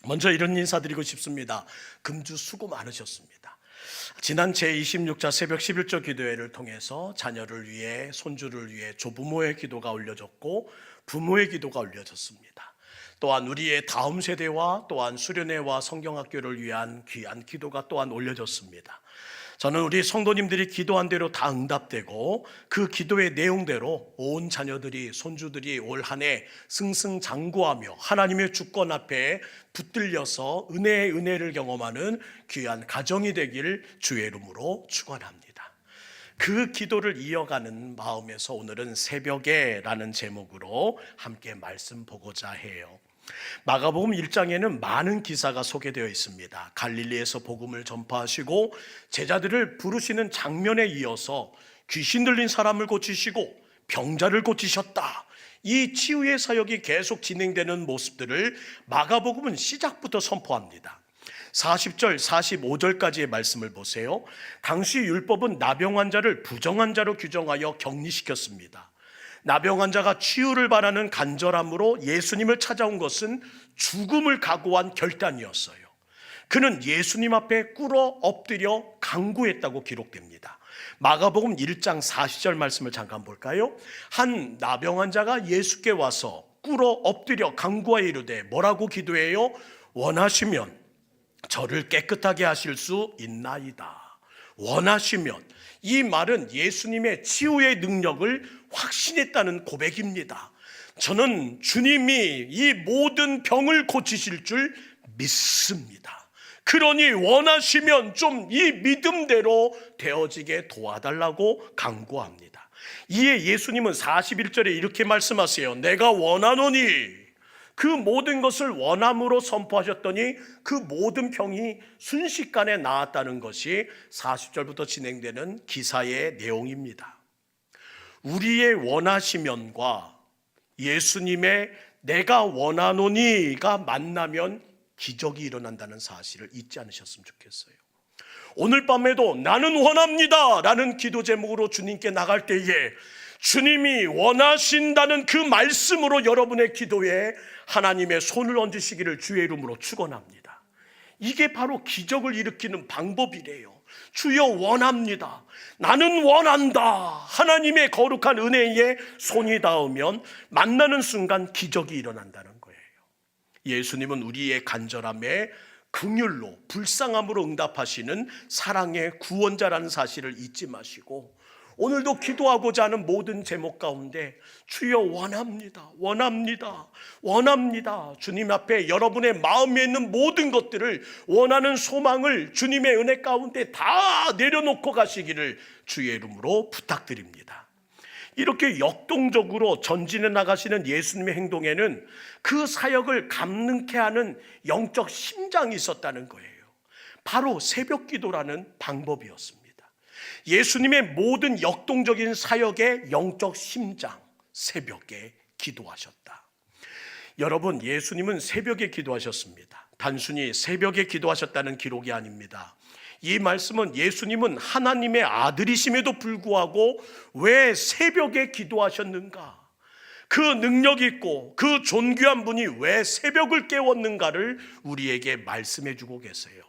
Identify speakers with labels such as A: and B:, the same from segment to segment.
A: 먼저 이런 인사드리고 싶습니다. 금주 수고 많으셨습니다. 지난 제26자 새벽 11조 기도회를 통해서 자녀를 위해, 손주를 위해 조부모의 기도가 올려졌고 부모의 기도가 올려졌습니다. 또한 우리의 다음 세대와 또한 수련회와 성경학교를 위한 귀한 기도가 또한 올려졌습니다. 저는 우리 성도님들이 기도한 대로 다 응답되고 그 기도의 내용대로 온 자녀들이, 손주들이 올 한 해 승승장구하며 하나님의 주권 앞에 붙들려서 은혜의 은혜를 경험하는 귀한 가정이 되길 주의 이름으로 축원합니다. 그 기도를 이어가는 마음에서 오늘은 새벽에라는 제목으로 함께 말씀 보고자 해요. 마가복음 1장에는 많은 기사가 소개되어 있습니다. 갈릴리에서 복음을 전파하시고 제자들을 부르시는 장면에 이어서 귀신 들린 사람을 고치시고 병자를 고치셨다. 이 치유의 사역이 계속 진행되는 모습들을 마가복음은 시작부터 선포합니다. 40절, 45절까지의 말씀을 보세요. 당시 율법은 나병 환자를 부정한 자로 규정하여 격리시켰습니다. 나병 환자가 치유를 바라는 간절함으로 예수님을 찾아온 것은 죽음을 각오한 결단이었어요. 그는 예수님 앞에 꿇어 엎드려 간구했다고 기록됩니다. 마가복음 1장 40절 말씀을 잠깐 볼까요? 한 나병 환자가 예수께 와서 꿇어 엎드려 간구하여 이르되 뭐라고 기도해요? 원하시면 저를 깨끗하게 하실 수 있나이다. 원하시면, 이 말은 예수님의 치유의 능력을 확신했다는 고백입니다. 저는 주님이 이 모든 병을 고치실 줄 믿습니다. 그러니 원하시면 좀 이 믿음대로 되어지게 도와달라고 간구합니다. 이에 예수님은 41절에 이렇게 말씀하세요. 내가 원하노니, 그 모든 것을 원함으로 선포하셨더니 그 모든 병이 순식간에 나았다는 것이 40절부터 진행되는 기사의 내용입니다. 우리의 원하시면과 예수님의 내가 원하노니가 만나면 기적이 일어난다는 사실을 잊지 않으셨으면 좋겠어요. 오늘 밤에도 나는 원합니다 라는 기도 제목으로 주님께 나갈 때에 주님이 원하신다는 그 말씀으로 여러분의 기도에 하나님의 손을 얹으시기를 주의 이름으로 축원합니다. 이게 바로 기적을 일으키는 방법이래요. 주여 원합니다. 나는 원한다. 하나님의 거룩한 은혜에 손이 닿으면 만나는 순간 기적이 일어난다는 거예요. 예수님은 우리의 간절함에 긍휼로, 불쌍함으로 응답하시는 사랑의 구원자라는 사실을 잊지 마시고 오늘도 기도하고자 하는 모든 제목 가운데 주여 원합니다, 원합니다, 원합니다. 주님 앞에 여러분의 마음에 있는 모든 것들을, 원하는 소망을 주님의 은혜 가운데 다 내려놓고 가시기를 주의 이름으로 부탁드립니다. 이렇게 역동적으로 전진해 나가시는 예수님의 행동에는 그 사역을 감능케 하는 영적 심장이 있었다는 거예요. 바로 새벽 기도라는 방법이었습니다. 예수님의 모든 역동적인 사역의 영적 심장, 새벽에 기도하셨다. 여러분, 예수님은 새벽에 기도하셨습니다. 단순히 새벽에 기도하셨다는 기록이 아닙니다. 이 말씀은 예수님은 하나님의 아들이심에도 불구하고 왜 새벽에 기도하셨는가? 그 능력 있고 그 존귀한 분이 왜 새벽을 깨웠는가를 우리에게 말씀해 주고 계세요.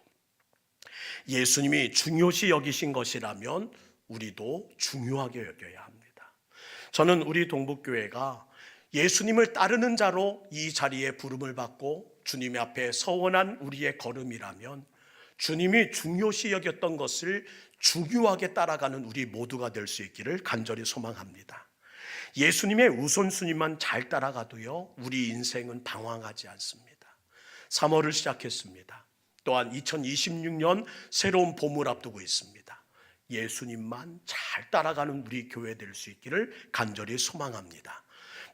A: 예수님이 중요시 여기신 것이라면 우리도 중요하게 여겨야 합니다. 저는 우리 동북교회가 예수님을 따르는 자로 이 자리에 부름을 받고 주님 앞에 서원한 우리의 걸음이라면 주님이 중요시 여겼던 것을 중요하게 따라가는 우리 모두가 될 수 있기를 간절히 소망합니다. 예수님의 우선순위만 잘 따라가도요, 우리 인생은 방황하지 않습니다. 3월을 시작했습니다. 또한 2026년 새로운 봄을 앞두고 있습니다. 예수님만 잘 따라가는 우리 교회 될 수 있기를 간절히 소망합니다.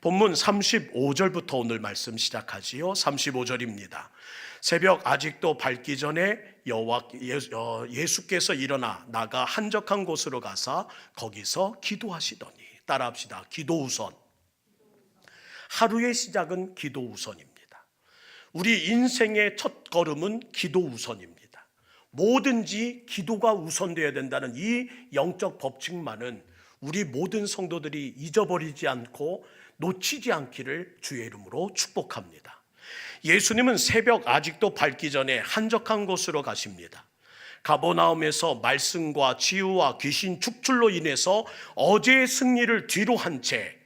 A: 본문 35절부터 오늘 말씀 시작하지요. 35절입니다. 새벽 아직도 밝기 전에 예수께서 일어나 나가 한적한 곳으로 가사 거기서 기도하시더니, 따라합시다. 기도 우선. 하루의 시작은 기도 우선입니다. 우리 인생의 첫 걸음은 기도 우선입니다. 뭐든지 기도가 우선되어야 된다는 이 영적 법칙만은 우리 모든 성도들이 잊어버리지 않고 놓치지 않기를 주의 이름으로 축복합니다. 예수님은 새벽 아직도 밝기 전에 한적한 곳으로 가십니다. 가버나움에서 말씀과 치유와 귀신 축출로 인해서 어제의 승리를 뒤로 한 채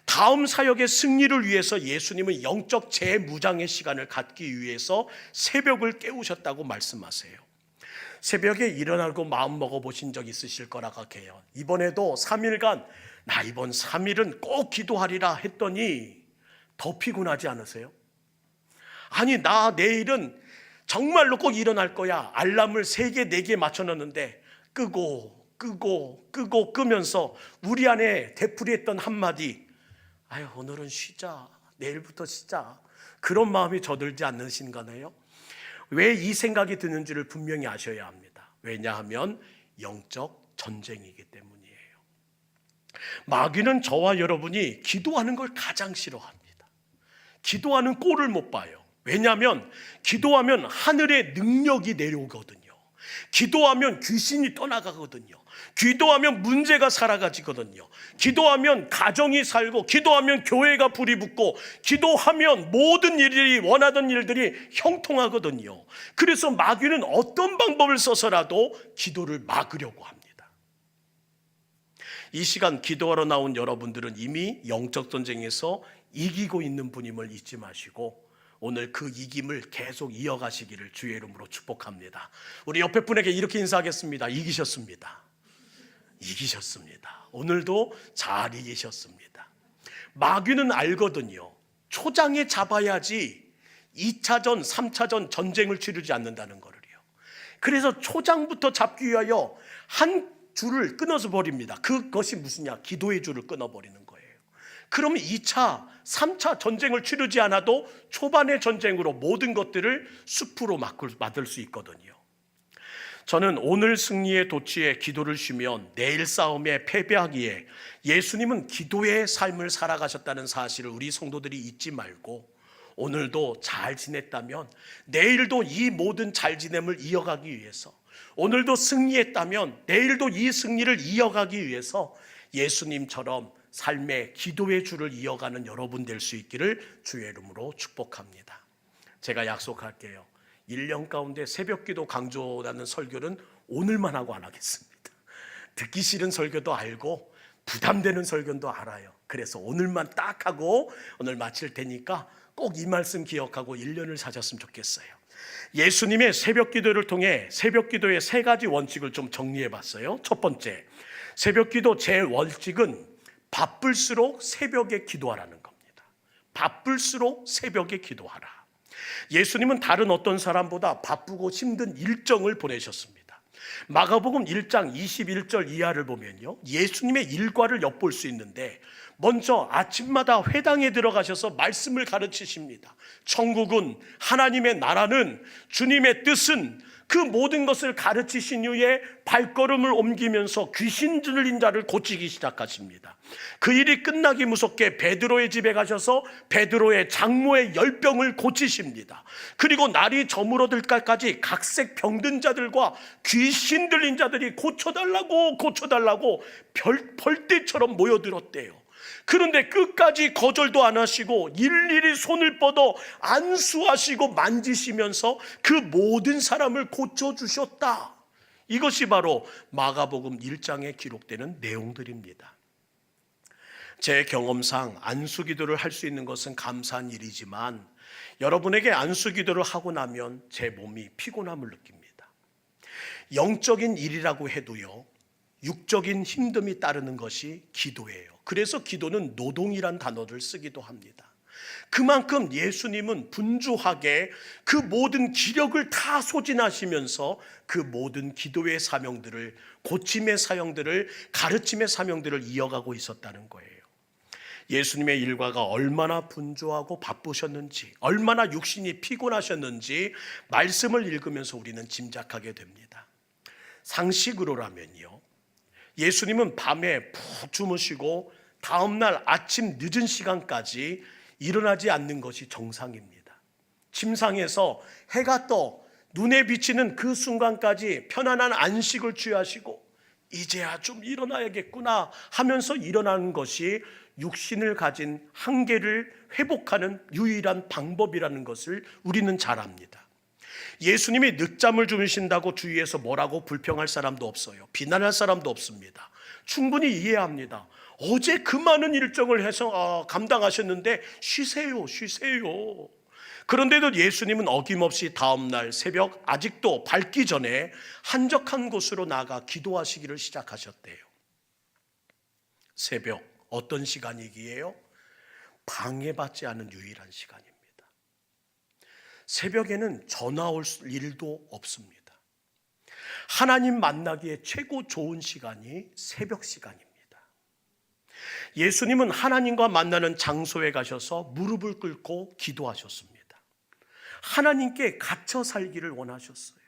A: 다음 사역의 승리를 위해서 예수님은 영적 재무장의 시간을 갖기 위해서 새벽을 깨우셨다고 말씀하세요. 새벽에 일어나고 마음 먹어보신 적 있으실 거라고 해요. 이번에도 3일간 나 이번 3일은 꼭 기도하리라 했더니 더 피곤하지 않으세요? 아니 나 내일은 정말로 꼭 일어날 거야. 알람을 3개 4개 맞춰놨는데 끄면서 우리 안에 되풀이했던 한마디, 아유 오늘은 쉬자, 내일부터 쉬자, 그런 마음이 저들지 않으신가요? 왜 이 생각이 드는지를 분명히 아셔야 합니다. 왜냐하면 영적 전쟁이기 때문이에요. 마귀는 저와 여러분이 기도하는 걸 가장 싫어합니다. 기도하는 꼴을 못 봐요. 왜냐하면 기도하면 하늘의 능력이 내려오거든요. 기도하면 귀신이 떠나가거든요. 기도하면 문제가 사라지거든요. 기도하면 가정이 살고, 기도하면 교회가 불이 붙고, 기도하면 모든 일들이, 원하던 일들이 형통하거든요. 그래서 마귀는 어떤 방법을 써서라도 기도를 막으려고 합니다. 이 시간 기도하러 나온 여러분들은 이미 영적 전쟁에서 이기고 있는 분임을 잊지 마시고 오늘 그 이김을 계속 이어가시기를 주의 이름으로 축복합니다. 우리 옆에 분에게 이렇게 인사하겠습니다. 이기셨습니다. 이기셨습니다. 오늘도 잘 이기셨습니다. 마귀는 알거든요. 초장에 잡아야지 2차전, 3차전 전쟁을 치르지 않는다는 거를요. 그래서 초장부터 잡기 위하여 한 줄을 끊어서 버립니다. 그것이 무슨냐? 기도의 줄을 끊어버리는 거예요. 그러면 2차, 3차 전쟁을 치르지 않아도 초반의 전쟁으로 모든 것들을 숲으로 막을 수 있거든요. 저는 오늘 승리의 도취에 기도를 쉬면 내일 싸움에 패배하기에 예수님은 기도의 삶을 살아가셨다는 사실을 우리 성도들이 잊지 말고 오늘도 잘 지냈다면 내일도 이 모든 잘 지냄을 이어가기 위해서, 오늘도 승리했다면 내일도 이 승리를 이어가기 위해서 예수님처럼 삶의 기도의 줄을 이어가는 여러분 될 수 있기를 주의 이름으로 축복합니다. 제가 약속할게요. 1년 가운데 새벽기도 강조하는 설교는 오늘만 하고 안 하겠습니다. 듣기 싫은 설교도 알고 부담되는 설교도 알아요. 그래서 오늘만 딱 하고 오늘 마칠 테니까 꼭 이 말씀 기억하고 1년을 사셨으면 좋겠어요. 예수님의 새벽기도를 통해 새벽기도의 3가지 원칙을 좀 정리해 봤어요. 첫 번째, 새벽기도 제 원칙은 바쁠수록 새벽에 기도하라는 겁니다. 바쁠수록 새벽에 기도하라. 예수님은 다른 어떤 사람보다 바쁘고 힘든 일정을 보내셨습니다. 마가복음 1장 21절 이하를 보면요, 예수님의 일과를 엿볼 수 있는데 먼저 아침마다 회당에 들어가셔서 말씀을 가르치십니다. 천국은, 하나님의 나라는, 주님의 뜻은, 그 모든 것을 가르치신 후에 발걸음을 옮기면서 귀신 들린 자를 고치기 시작하십니다. 그 일이 끝나기 무섭게 베드로의 집에 가셔서 베드로의 장모의 열병을 고치십니다. 그리고 날이 저물어들 때까지 각색 병든 자들과 귀신 들린 자들이 고쳐달라고 벌떼처럼 모여들었대요. 그런데 끝까지 거절도 안 하시고 일일이 손을 뻗어 안수하시고 만지시면서 그 모든 사람을 고쳐주셨다. 이것이 바로 마가복음 1장에 기록되는 내용들입니다. 제 경험상 안수기도를 할 수 있는 것은 감사한 일이지만 여러분에게 안수기도를 하고 나면 제 몸이 피곤함을 느낍니다. 영적인 일이라고 해도요, 육적인 힘듦이 따르는 것이 기도예요. 그래서 기도는 노동이란 단어를 쓰기도 합니다. 그만큼 예수님은 분주하게 그 모든 기력을 다 소진하시면서 그 모든 기도의 사명들을, 고침의 사명들을, 가르침의 사명들을 이어가고 있었다는 거예요. 예수님의 일과가 얼마나 분주하고 바쁘셨는지, 얼마나 육신이 피곤하셨는지 말씀을 읽으면서 우리는 짐작하게 됩니다. 상식으로라면요, 예수님은 밤에 푹 주무시고 다음날 아침 늦은 시간까지 일어나지 않는 것이 정상입니다. 침상에서 해가 떠 눈에 비치는 그 순간까지 편안한 안식을 취하시고 이제야 좀 일어나야겠구나 하면서 일어나는 것이 육신을 가진 한계를 회복하는 유일한 방법이라는 것을 우리는 잘 압니다. 예수님이 늦잠을 주무신다고 주위에서 뭐라고 불평할 사람도 없어요. 비난할 사람도 없습니다. 충분히 이해합니다. 어제 그 많은 일정을 해서 감당하셨는데 쉬세요. 그런데도 예수님은 어김없이 다음날 새벽 아직도 밝기 전에 한적한 곳으로 나가 기도하시기를 시작하셨대요. 새벽 어떤 시간이기에요? 방해받지 않은 유일한 시간입니다. 새벽에는 전화 올 일도 없습니다. 하나님 만나기에 최고 좋은 시간이 새벽 시간입니다. 예수님은 하나님과 만나는 장소에 가셔서 무릎을 꿇고 기도하셨습니다. 하나님께 갇혀 살기를 원하셨어요.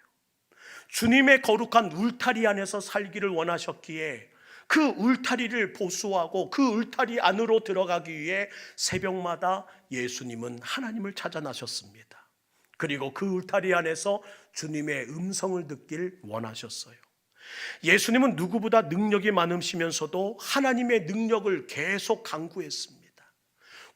A: 주님의 거룩한 울타리 안에서 살기를 원하셨기에 그 울타리를 보수하고 그 울타리 안으로 들어가기 위해 새벽마다 예수님은 하나님을 찾아 나셨습니다. 그리고 그 울타리 안에서 주님의 음성을 듣길 원하셨어요. 예수님은 누구보다 능력이 많으시면서도 하나님의 능력을 계속 강구했습니다.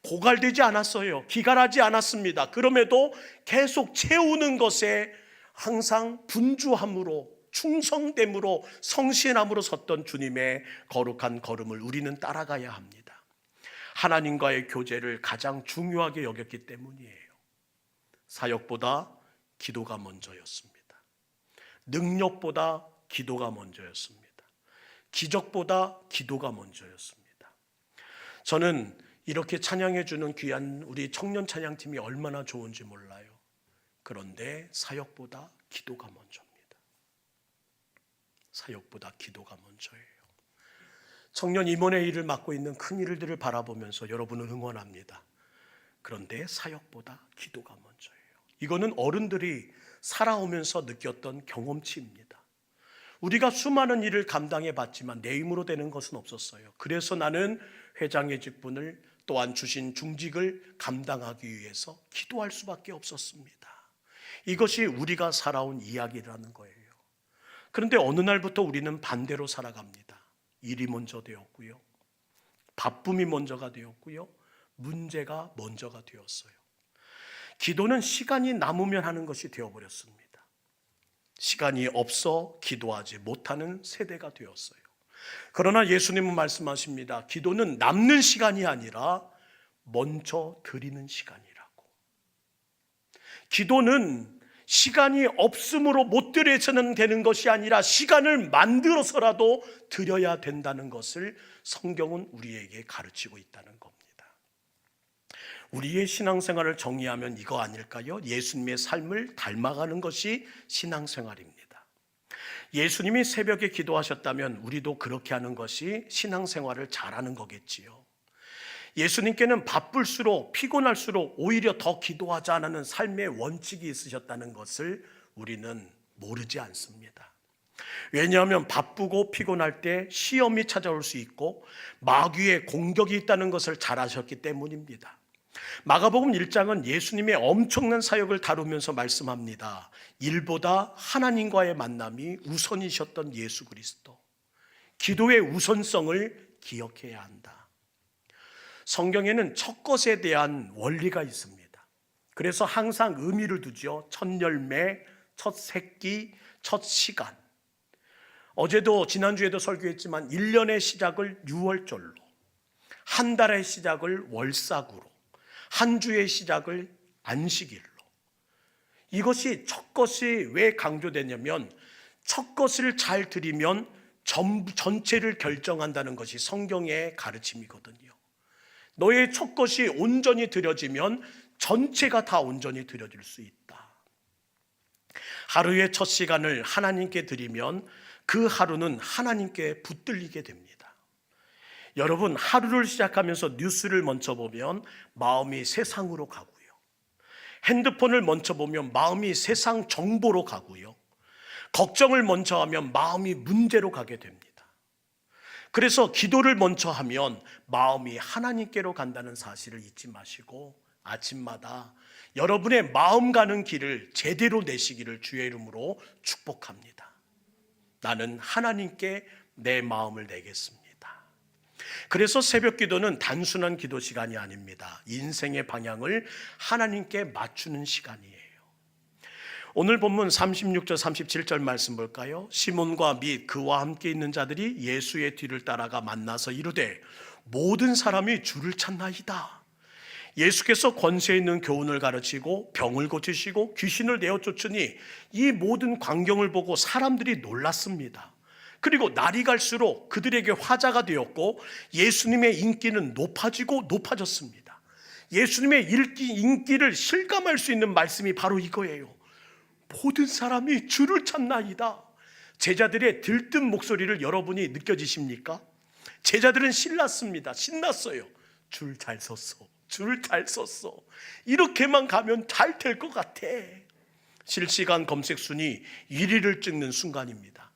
A: 고갈되지 않았어요. 기갈하지 않았습니다. 그럼에도 계속 채우는 것에 항상 분주함으로, 충성됨으로, 성실함으로 섰던 주님의 거룩한 걸음을 우리는 따라가야 합니다. 하나님과의 교제를 가장 중요하게 여겼기 때문이에요. 사역보다 기도가 먼저였습니다. 능력보다 기도가 먼저였습니다. 기적보다 기도가 먼저였습니다. 저는 이렇게 찬양해 주는 귀한 우리 청년 찬양팀이 얼마나 좋은지 몰라요. 그런데 사역보다 기도가 먼저입니다. 사역보다 기도가 먼저예요. 청년 임원의 일을 맡고 있는 큰 일들을 바라보면서 여러분을 응원합니다. 그런데 사역보다 기도가 먼저예요. 이거는 어른들이 살아오면서 느꼈던 경험치입니다. 우리가 수많은 일을 감당해 봤지만 내 힘으로 되는 것은 없었어요. 그래서 나는 회장의 직분을 또한 주신 중직을 감당하기 위해서 기도할 수밖에 없었습니다. 이것이 우리가 살아온 이야기라는 거예요. 그런데 어느 날부터 우리는 반대로 살아갑니다. 일이 먼저 되었고요. 바쁨이 먼저가 되었고요. 문제가 먼저가 되었어요. 기도는 시간이 남으면 하는 것이 되어버렸습니다. 시간이 없어 기도하지 못하는 세대가 되었어요. 그러나 예수님은 말씀하십니다. 기도는 남는 시간이 아니라 먼저 드리는 시간이라고. 기도는 시간이 없으므로 못 드려서는 되는 것이 아니라 시간을 만들어서라도 드려야 된다는 것을 성경은 우리에게 가르치고 있다는 겁니다. 우리의 신앙생활을 정의하면 이거 아닐까요? 예수님의 삶을 닮아가는 것이 신앙생활입니다. 예수님이 새벽에 기도하셨다면 우리도 그렇게 하는 것이 신앙생활을 잘하는 거겠지요. 예수님께는 바쁠수록 피곤할수록 오히려 더 기도하자는 삶의 원칙이 있으셨다는 것을 우리는 모르지 않습니다. 왜냐하면 바쁘고 피곤할 때 시험이 찾아올 수 있고 마귀의 공격이 있다는 것을 잘 아셨기 때문입니다. 마가복음 1장은 예수님의 엄청난 사역을 다루면서 말씀합니다. 일보다 하나님과의 만남이 우선이셨던 예수 그리스도. 기도의 우선성을 기억해야 한다. 성경에는 첫 것에 대한 원리가 있습니다. 그래서 항상 의미를 두죠. 첫 열매, 첫 새끼, 첫 시간. 어제도 지난주에도 설교했지만 1년의 시작을 6월절로, 한 달의 시작을 월삭으로, 한 주의 시작을 안식일로. 이것이 첫 것이 왜 강조되냐면 첫 것을 잘 드리면 전체를 결정한다는 것이 성경의 가르침이거든요. 너의 첫 것이 온전히 드려지면 전체가 다 온전히 드려질 수 있다. 하루의 첫 시간을 하나님께 드리면 그 하루는 하나님께 붙들리게 됩니다. 여러분, 하루를 시작하면서 뉴스를 먼저 보면 마음이 세상으로 가고요. 핸드폰을 먼저 보면 마음이 세상 정보로 가고요. 걱정을 먼저 하면 마음이 문제로 가게 됩니다. 그래서 기도를 먼저 하면 마음이 하나님께로 간다는 사실을 잊지 마시고 아침마다 여러분의 마음 가는 길을 제대로 내시기를 주의 이름으로 축복합니다. 나는 하나님께 내 마음을 내겠습니다. 그래서 새벽 기도는 단순한 기도 시간이 아닙니다. 인생의 방향을 하나님께 맞추는 시간이에요. 오늘 본문 36절 37절 말씀 볼까요? 시몬과 및 그와 함께 있는 자들이 예수의 뒤를 따라가 만나서 이르되 모든 사람이 주를 찾나이다. 예수께서 권세 있는 교훈을 가르치고 병을 고치시고 귀신을 내어 쫓으니 이 모든 광경을 보고 사람들이 놀랐습니다. 그리고 날이 갈수록 그들에게 화자가 되었고 예수님의 인기는 높아지고 높아졌습니다. 예수님의 인기를 실감할 수 있는 말씀이 바로 이거예요. 모든 사람이 주를 찾나이다. 제자들의 들뜬 목소리를 여러분이 느껴지십니까? 제자들은 신났어요. 줄 잘 섰어. 줄 잘 섰어. 이렇게만 가면 잘 될 것 같아. 실시간 검색 순위 1위를 찍는 순간입니다.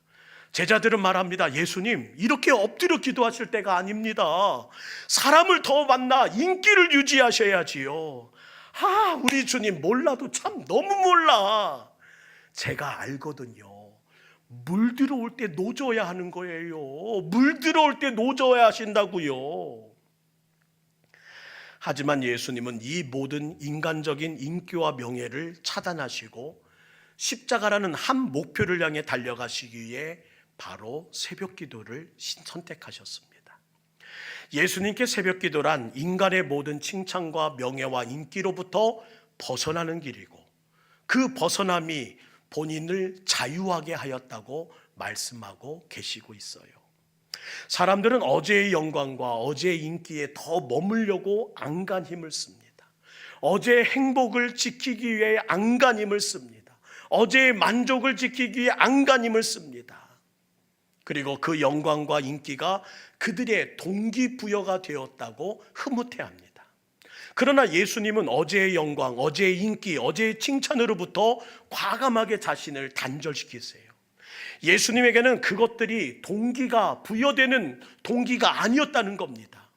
A: 제자들은 말합니다. 예수님, 이렇게 엎드려 기도하실 때가 아닙니다. 사람을 더 만나 인기를 유지하셔야지요. 우리 주님 몰라도 참 너무 몰라. 제가 알거든요. 물 들어올 때 노져야 하는 거예요. 물 들어올 때 노져야 하신다고요. 하지만 예수님은 이 모든 인간적인 인기와 명예를 차단하시고 십자가라는 한 목표를 향해 달려가시기 위해 바로 새벽 기도를 선택하셨습니다. 예수님께 새벽 기도란 인간의 모든 칭찬과 명예와 인기로부터 벗어나는 길이고 그 벗어남이 본인을 자유하게 하였다고 말씀하고 계시고 있어요. 사람들은 어제의 영광과 어제의 인기에 더 머물려고 안간 힘을 씁니다. 어제의 행복을 지키기 위해 안간 힘을 씁니다. 어제의 만족을 지키기 위해 안간 힘을 씁니다. 그리고 그 영광과 인기가 그들의 동기부여가 되었다고 흐뭇해합니다. 그러나 예수님은 어제의 영광, 어제의 인기, 어제의 칭찬으로부터 과감하게 자신을 단절시키세요. 예수님에게는 그것들이 동기가 부여되는 동기가 아니었다는 겁니다.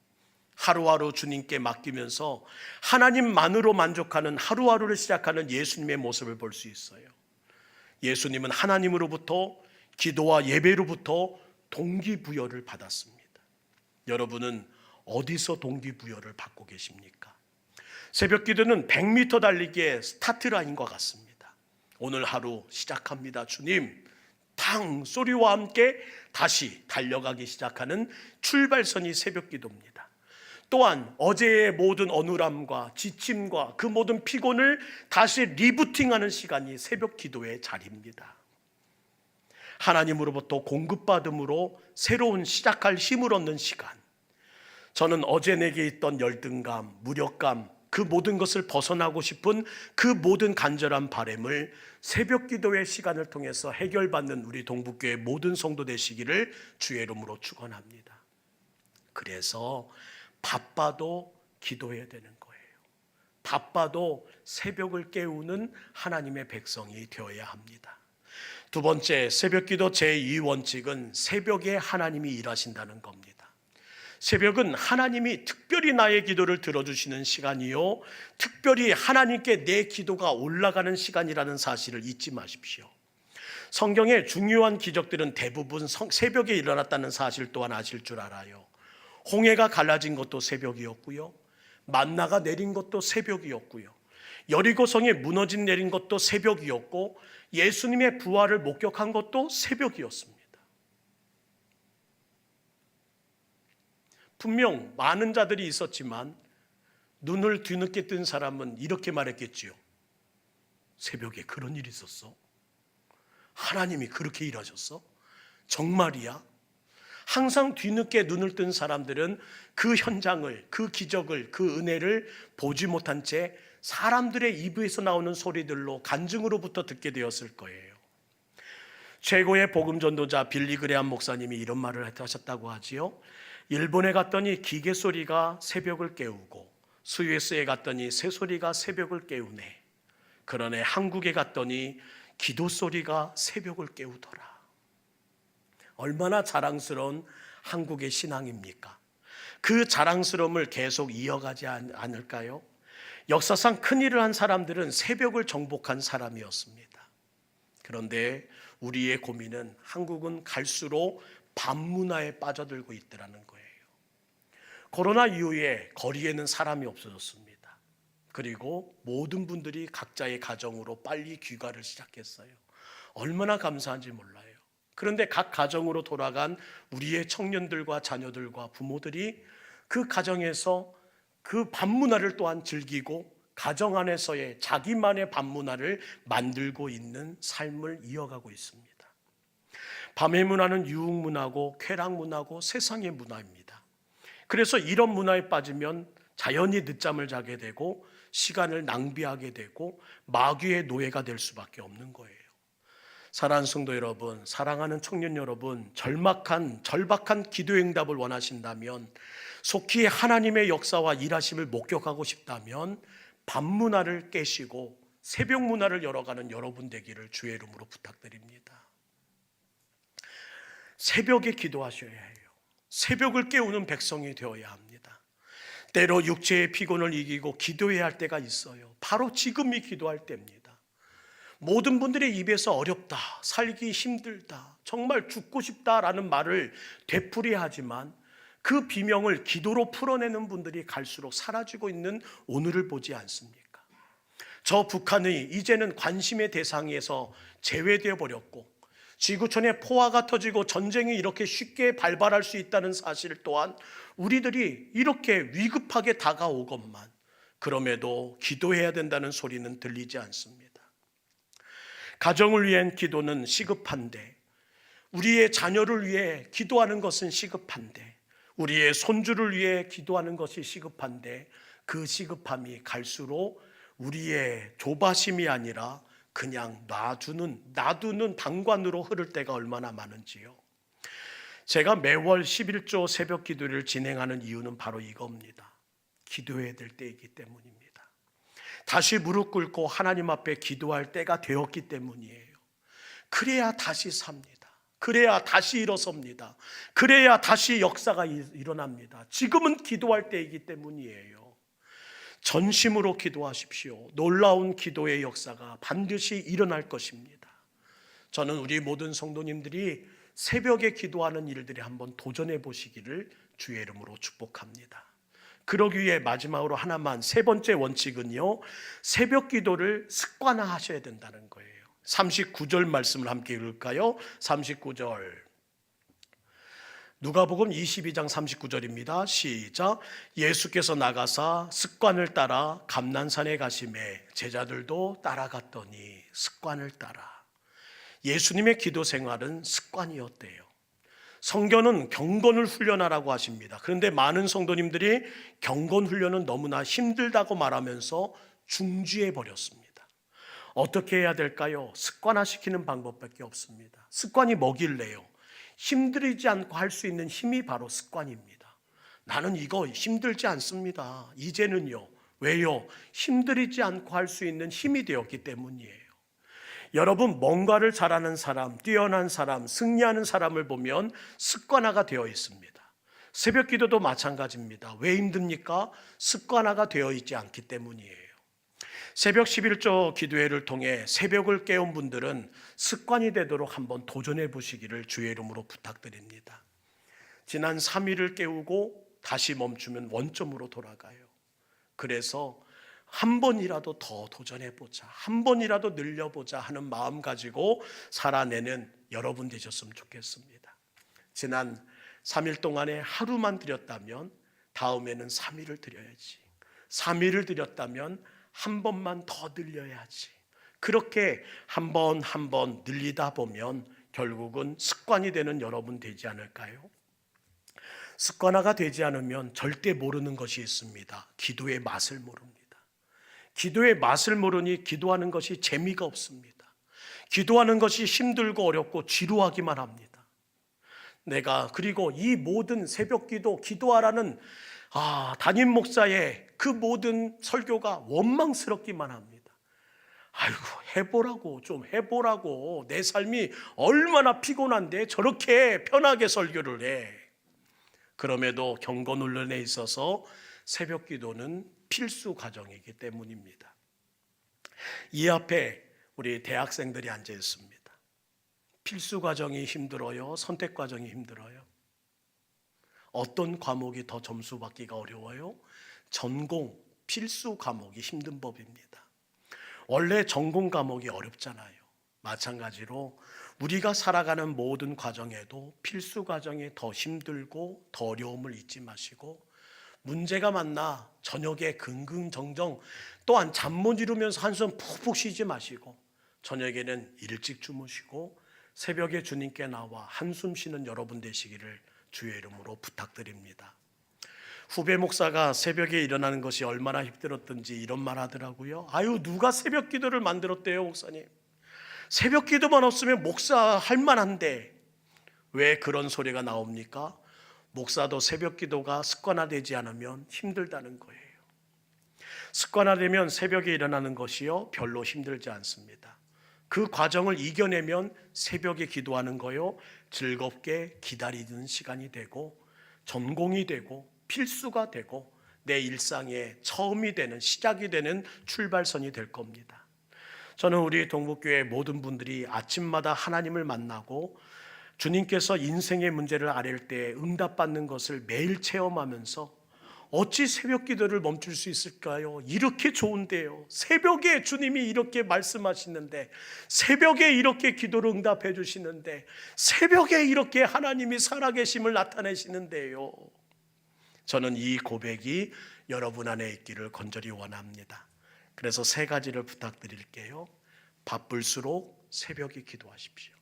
A: 하루하루 주님께 맡기면서 하나님만으로 만족하는 하루하루를 시작하는 예수님의 모습을 볼 수 있어요. 예수님은 하나님으로부터 기도와 예배로부터 동기부여를 받았습니다. 여러분은 어디서 동기부여를 받고 계십니까? 새벽 기도는 100m 달리기의 스타트라인과 같습니다. 오늘 하루 시작합니다. 주님, 탕 소리와 함께 다시 달려가기 시작하는 출발선이 새벽 기도입니다. 또한 어제의 모든 어눌함과 지침과 그 모든 피곤을 다시 리부팅하는 시간이 새벽 기도의 자리입니다. 하나님으로부터 공급받음으로 새로운 시작할 힘을 얻는 시간. 저는 어제 내게 있던 열등감, 무력감, 그 모든 것을 벗어나고 싶은 그 모든 간절한 바람을 새벽 기도의 시간을 통해서 해결받는 우리 동북교회 모든 성도 되시기를 주의 이름으로 축원합니다. 그래서 바빠도 기도해야 되는 거예요. 바빠도 새벽을 깨우는 하나님의 백성이 되어야 합니다. 두 번째, 새벽 기도 제2원칙은 새벽에 하나님이 일하신다는 겁니다. 새벽은 하나님이 특별히 나의 기도를 들어주시는 시간이요, 특별히 하나님께 내 기도가 올라가는 시간이라는 사실을 잊지 마십시오. 성경의 중요한 기적들은 대부분 새벽에 일어났다는 사실 또한 아실 줄 알아요. 홍해가 갈라진 것도 새벽이었고요, 만나가 내린 것도 새벽이었고요, 여리고성이 무너진 내린 것도 새벽이었고, 예수님의 부활을 목격한 것도 새벽이었습니다. 분명 많은 자들이 있었지만 눈을 뒤늦게 뜬 사람은 이렇게 말했겠지요. 새벽에 그런 일이 있었어? 하나님이 그렇게 일하셨어? 정말이야? 항상 뒤늦게 눈을 뜬 사람들은 그 현장을, 그 기적을, 그 은혜를 보지 못한 채 사람들의 입에서 나오는 소리들로 간증으로부터 듣게 되었을 거예요. 최고의 복음 전도자 빌리 그레함 목사님이 이런 말을 하셨다고 하지요. 일본에 갔더니 기계 소리가 새벽을 깨우고, 스위스에 갔더니 새 소리가 새벽을 깨우네. 그러네 한국에 갔더니 기도 소리가 새벽을 깨우더라. 얼마나 자랑스러운 한국의 신앙입니까? 그 자랑스러움을 계속 이어가지 않을까요? 역사상 큰 일을 한 사람들은 새벽을 정복한 사람이었습니다. 그런데 우리의 고민은 한국은 갈수록 밤문화에 빠져들고 있더라는 거예요. 코로나 이후에 거리에는 사람이 없어졌습니다. 그리고 모든 분들이 각자의 가정으로 빨리 귀가를 시작했어요. 얼마나 감사한지 몰라요. 그런데 각 가정으로 돌아간 우리의 청년들과 자녀들과 부모들이 그 가정에서 그 밤문화를 또한 즐기고 가정 안에서의 자기만의 밤문화를 만들고 있는 삶을 이어가고 있습니다. 밤의 문화는 유흥문화고 쾌락문화고 세상의 문화입니다. 그래서 이런 문화에 빠지면 자연히 늦잠을 자게 되고 시간을 낭비하게 되고 마귀의 노예가 될 수밖에 없는 거예요. 사랑하는 성도 여러분, 사랑하는 청년 여러분, 절박한 기도의 응답을 원하신다면, 속히 하나님의 역사와 일하심을 목격하고 싶다면 밤문화를 깨시고 새벽 문화를 열어가는 여러분 되기를 주의 이름으로 부탁드립니다. 새벽에 기도하셔야 해요. 새벽을 깨우는 백성이 되어야 합니다. 때로 육체의 피곤을 이기고 기도해야 할 때가 있어요. 바로 지금이 기도할 때입니다. 모든 분들의 입에서 어렵다, 살기 힘들다, 정말 죽고 싶다라는 말을 되풀이하지만 그 비명을 기도로 풀어내는 분들이 갈수록 사라지고 있는 오늘을 보지 않습니까? 저 북한이 이제는 관심의 대상에서 제외되어 버렸고 지구촌에 포화가 터지고 전쟁이 이렇게 쉽게 발발할 수 있다는 사실 또한 우리들이 이렇게 위급하게 다가오건만 그럼에도 기도해야 된다는 소리는 들리지 않습니다. 가정을 위한 기도는 시급한데, 우리의 자녀를 위해 기도하는 것은 시급한데, 우리의 손주를 위해 기도하는 것이 시급한데, 그 시급함이 갈수록 우리의 조바심이 아니라 그냥 놔두는 방관으로 흐를 때가 얼마나 많은지요. 제가 매월 11조 새벽 기도를 진행하는 이유는 바로 이겁니다. 기도해야 될 때이기 때문입니다. 다시 무릎 꿇고 하나님 앞에 기도할 때가 되었기 때문이에요. 그래야 다시 삽니다. 그래야 다시 일어섭니다. 그래야 다시 역사가 일어납니다. 지금은 기도할 때이기 때문이에요. 전심으로 기도하십시오. 놀라운 기도의 역사가 반드시 일어날 것입니다. 저는 우리 모든 성도님들이 새벽에 기도하는 일들이 한번 도전해 보시기를 주의 이름으로 축복합니다. 그러기 위해 마지막으로 하나만, 세 번째 원칙은요, 새벽 기도를 습관화하셔야 된다는 거예요. 39절 말씀을 함께 읽을까요? 39절 누가복음 22장 39절입니다. 시작. 예수께서 나가사 습관을 따라 감난산에 가시매 제자들도 따라갔더니, 습관을 따라. 예수님의 기도 생활은 습관이었대요. 성경은 경건을 훈련하라고 하십니다. 그런데 많은 성도님들이 경건 훈련은 너무나 힘들다고 말하면서 중지해 버렸습니다. 어떻게 해야 될까요? 습관화시키는 방법밖에 없습니다. 습관이 뭐길래요? 힘들이지 않고 할 수 있는 힘이 바로 습관입니다. 나는 이거 힘들지 않습니다. 이제는요. 왜요? 힘들이지 않고 할 수 있는 힘이 되었기 때문이에요. 여러분, 뭔가를 잘하는 사람, 뛰어난 사람, 승리하는 사람을 보면 습관화가 되어 있습니다. 새벽 기도도 마찬가지입니다. 왜 힘듭니까? 습관화가 되어 있지 않기 때문이에요. 새벽 11조 기도회를 통해 새벽을 깨운 분들은 습관이 되도록 한번 도전해 보시기를 주의 이름으로 부탁드립니다. 지난 3일을 깨우고 다시 멈추면 원점으로 돌아가요. 그래서 한 번이라도 더 도전해보자, 한 번이라도 늘려보자 하는 마음 가지고 살아내는 여러분 되셨으면 좋겠습니다. 지난 3일 동안에 하루만 드렸다면 다음에는 3일을 드려야지, 3일을 드렸다면 한 번만 더 늘려야지. 그렇게 한 번 한 번 늘리다 보면 결국은 습관이 되는 여러분 되지 않을까요? 습관화가 되지 않으면 절대 모르는 것이 있습니다. 기도의 맛을 모릅니다. 기도의 맛을 모르니 기도하는 것이 재미가 없습니다. 기도하는 것이 힘들고 어렵고 지루하기만 합니다. 그리고 이 모든 새벽 기도하라는 담임 목사의 그 모든 설교가 원망스럽기만 합니다. 아이고, 좀 해보라고. 내 삶이 얼마나 피곤한데 저렇게 편하게 설교를 해. 그럼에도 경건 훈련에 있어서 새벽 기도는 필수 과정이기 때문입니다. 이 앞에 우리 대학생들이 앉아 있습니다. 필수 과정이 힘들어요? 선택 과정이 힘들어요? 어떤 과목이 더 점수 받기가 어려워요? 전공, 필수 과목이 힘든 법입니다. 원래 전공 과목이 어렵잖아요. 마찬가지로 우리가 살아가는 모든 과정에도 필수 과정이 더 힘들고 더 어려움을 잊지 마시고, 문제가 많나 저녁에 긍긍정정 또한 잠 못 이루면서 한숨 푹푹 쉬지 마시고, 저녁에는 일찍 주무시고 새벽에 주님께 나와 한숨 쉬는 여러분 되시기를 주의 이름으로 부탁드립니다. 후배 목사가 새벽에 일어나는 것이 얼마나 힘들었던지 이런 말 하더라고요. 아유, 누가 새벽 기도를 만들었대요, 목사님. 새벽 기도만 없으면 목사 할 만한데. 왜 그런 소리가 나옵니까? 목사도 새벽 기도가 습관화되지 않으면 힘들다는 거예요. 습관화되면 새벽에 일어나는 것이요 별로 힘들지 않습니다. 그 과정을 이겨내면 새벽에 기도하는 거요 즐겁게 기다리는 시간이 되고, 전공이 되고 필수가 되고 내 일상의 처음이 되는, 시작이 되는 출발선이 될 겁니다. 저는 우리 동북교회 모든 분들이 아침마다 하나님을 만나고 주님께서 인생의 문제를 아뢰일 때 응답받는 것을 매일 체험하면서 어찌 새벽 기도를 멈출 수 있을까요? 이렇게 좋은데요. 새벽에 주님이 이렇게 말씀하시는데, 새벽에 이렇게 기도를 응답해 주시는데, 새벽에 이렇게 하나님이 살아계심을 나타내시는데요. 저는 이 고백이 여러분 안에 있기를 간절히 원합니다. 그래서 세 가지를 부탁드릴게요. 바쁠수록 새벽에 기도하십시오.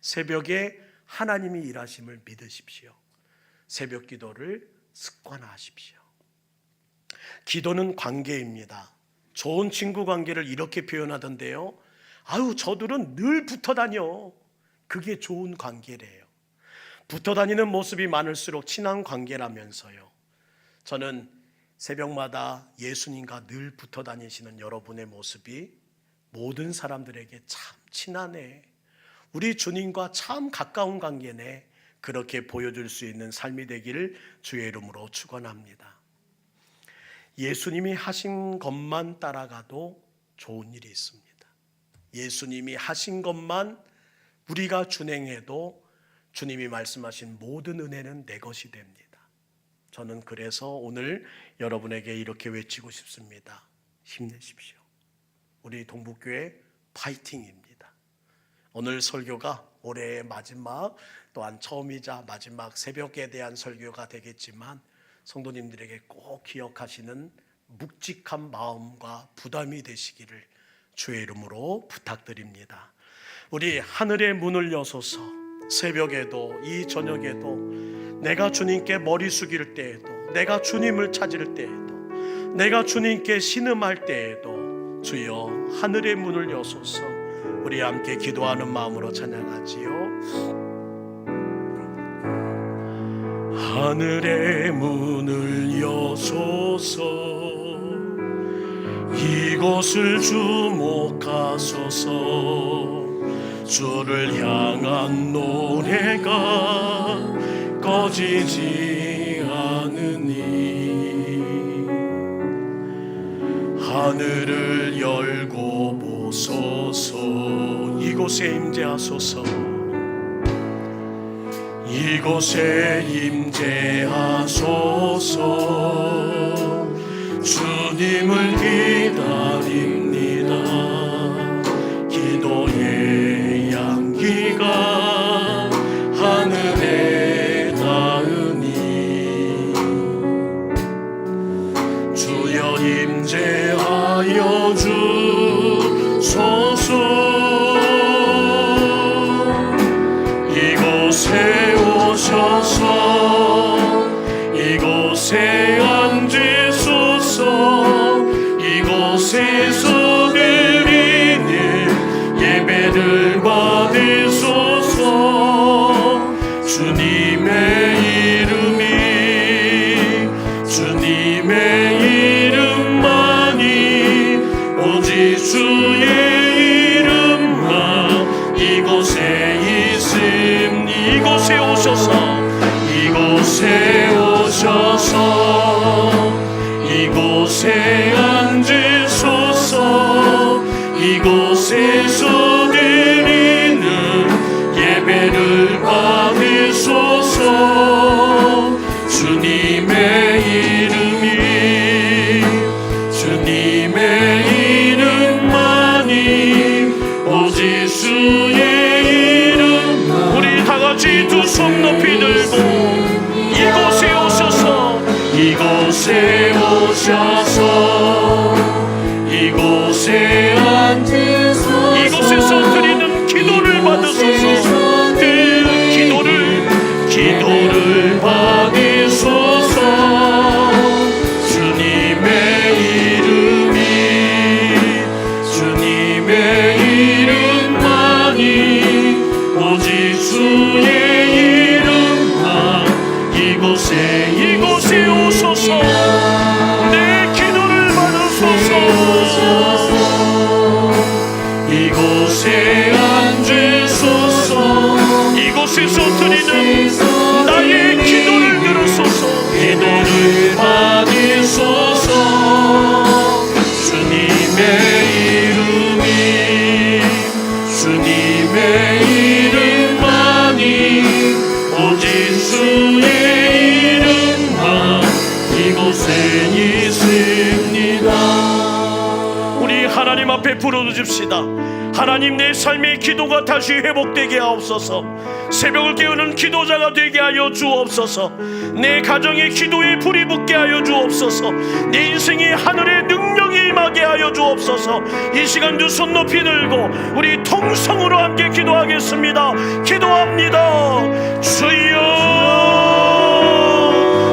A: 새벽에 하나님이 일하심을 믿으십시오. 새벽 기도를 습관화하십시오. 기도는 관계입니다. 좋은 친구 관계를 이렇게 표현하던데요. 아유, 저들은 늘 붙어 다녀. 그게 좋은 관계래요. 붙어 다니는 모습이 많을수록 친한 관계라면서요. 저는 새벽마다 예수님과 늘 붙어 다니시는 여러분의 모습이 모든 사람들에게 참 친하네, 우리 주님과 참 가까운 관계네, 그렇게 보여줄 수 있는 삶이 되기를 주의 이름으로 축원합니다. 예수님이 하신 것만 따라가도 좋은 일이 있습니다. 예수님이 하신 것만 우리가 준행해도 주님이 말씀하신 모든 은혜는 내 것이 됩니다. 저는 그래서 오늘 여러분에게 이렇게 외치고 싶습니다. 힘내십시오. 우리 동북교회 파이팅입니다. 오늘 설교가 올해의 마지막, 또한 처음이자 마지막 새벽에 대한 설교가 되겠지만, 성도님들에게 꼭 기억하시는 묵직한 마음과 부담이 되시기를 주의 이름으로 부탁드립니다. 우리 하늘의 문을 여소서, 새벽에도 이 저녁에도 내가 주님께 머리 숙일 때에도, 내가 주님을 찾을 때에도, 내가 주님께 신음할 때에도 주여 하늘의 문을 여소서. 우리 함께 기도하는 마음으로 찬양하지요. 하늘의 문을 여소서, 이곳을 주목하소서. 주를 향한 노래가 꺼지지 않으니 하늘을 열고 보소서. 이곳에 임재하소서. 이곳에 임재하소서. 주님을 기다립니다. 기도의 향기가 하늘에 닿으니 주여 임재하여 주소서. 이곳에 오셔서 이곳에 앉으소서. 이곳에서 드리는 예배를 예수의 이름. 우리 다 같이 두 손 높이 들고 이곳에 오셔서, 이곳에 오셔서, 이곳에 앉으소서. 이곳에서 드리는 기도를 받으소서. 기도를 받으소서. 주님의 이름이, 주님의 이름만이, 오직 주의 이름만. 이곳에 오소서. 내 기도를 받으소서. 이곳에 앉으소서. 이곳에서 드리는 나의 기도를 들으소서. 기도를 받으소서. 주님의 이름이, 주님의 이름만이, 오직 주의 이름만 이곳에 있습니다. 우리 하나님 앞에 부르짖읍시다. 하나님, 내 삶의 기도가 다시 회복되게 하옵소서. 새벽을 깨우는 기도자가 되게 하여 주옵소서. 내 가정의 기도에 불이 붙게 하여 주옵소서. 내 인생의 하늘의 능력이 임하게 하여 주옵소서. 이 시간 두 손 높이 들고 우리 통성으로 함께 기도하겠습니다. 기도합니다. 주여